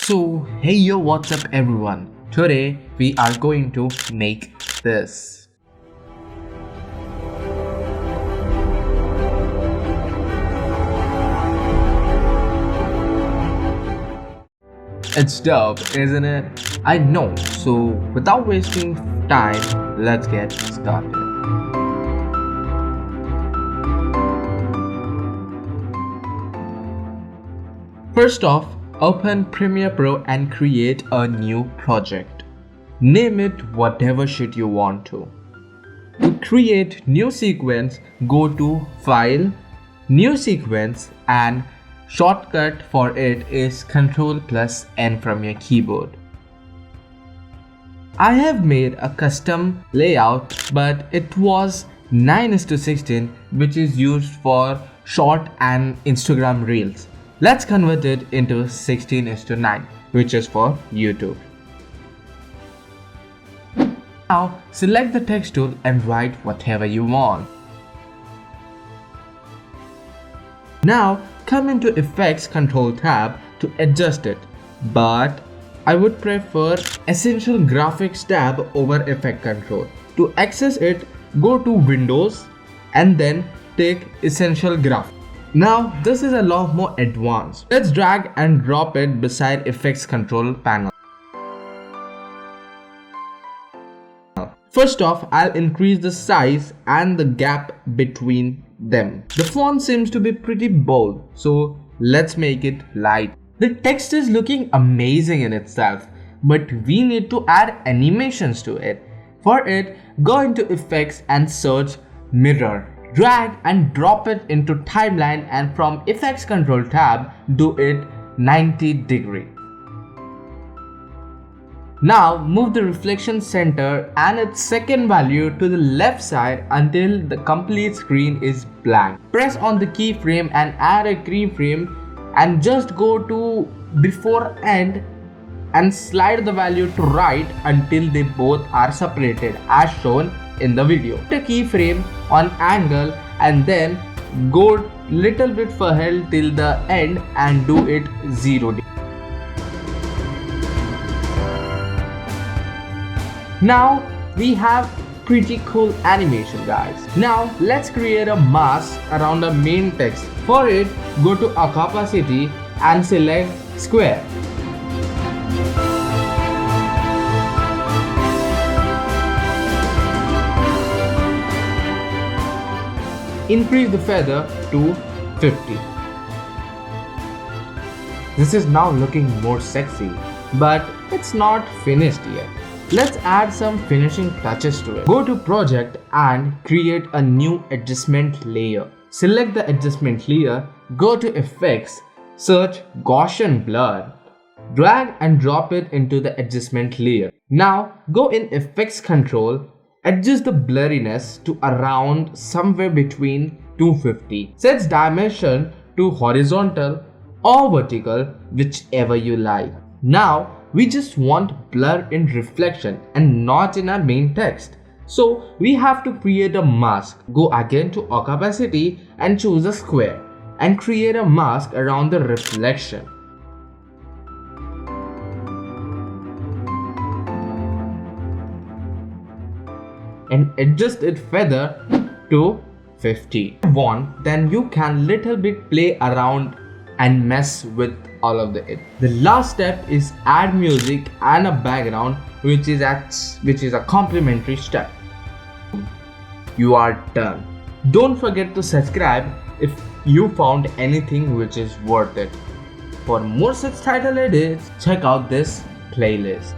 So hey yo, what's up everyone? Today we are going to make this. It's dope, isn't it? I know. So without wasting time, let's get started. First off, open Premiere Pro and create a new project. Name it whatever shit you want to. To create new sequence, go to File, New Sequence, and shortcut for it is Ctrl+N from your keyboard. I have made a custom layout, but it was 9:16, which is used for short and Instagram reels. Let's convert it into 16:9, which is for YouTube. Now select the text tool and write whatever you want. Now come into Effects Control tab to adjust it, but I would prefer Essential Graphics tab over Effect Control. To access it, go to Windows and then take Essential Graphics. Now this is a lot more advanced. Let's drag and drop it beside Effects Control panel. First off, I'll increase the size and the gap between them. The font seems to be pretty bold, so let's make it light. The text is looking amazing in itself, but we need to add animations to it. For it, go into Effects and search Mirror. Drag and drop it into Timeline, and from Effects Control tab, do it 90 degree. Now move the reflection center and its second value to the left side until the complete screen is blank. Press on the keyframe and add a keyframe and just go to before end and slide the value to right until they both are separated as shown in the video. Put a keyframe on angle and then go little bit further till the end and do it 0 degree. Now we have pretty cool animation, guys. Now let's create a mask around the main text. For it, go to opacity and select square. Increase the feather to 50. This is now looking more sexy, but it's not finished yet. Let's add some finishing touches to it. Go to Project and create a new adjustment layer. Select the adjustment layer, go to Effects, search Gaussian Blur. Drag and drop it into the adjustment layer. Now go in Effects Control, adjust the blurriness to around somewhere between 250. Set dimension to horizontal or vertical, whichever you like. Now we just want blur in reflection and not in our main text. So we have to create a mask. Go again to opacity and choose a square and create a mask around the reflection. And adjust its feather to 50. If you want, then you can little bit play around and mess with all of it. The last step is add music and a background, which is a complementary step. You are done. Don't forget to subscribe if you found anything which is worth it. For more such title edits, check out this playlist.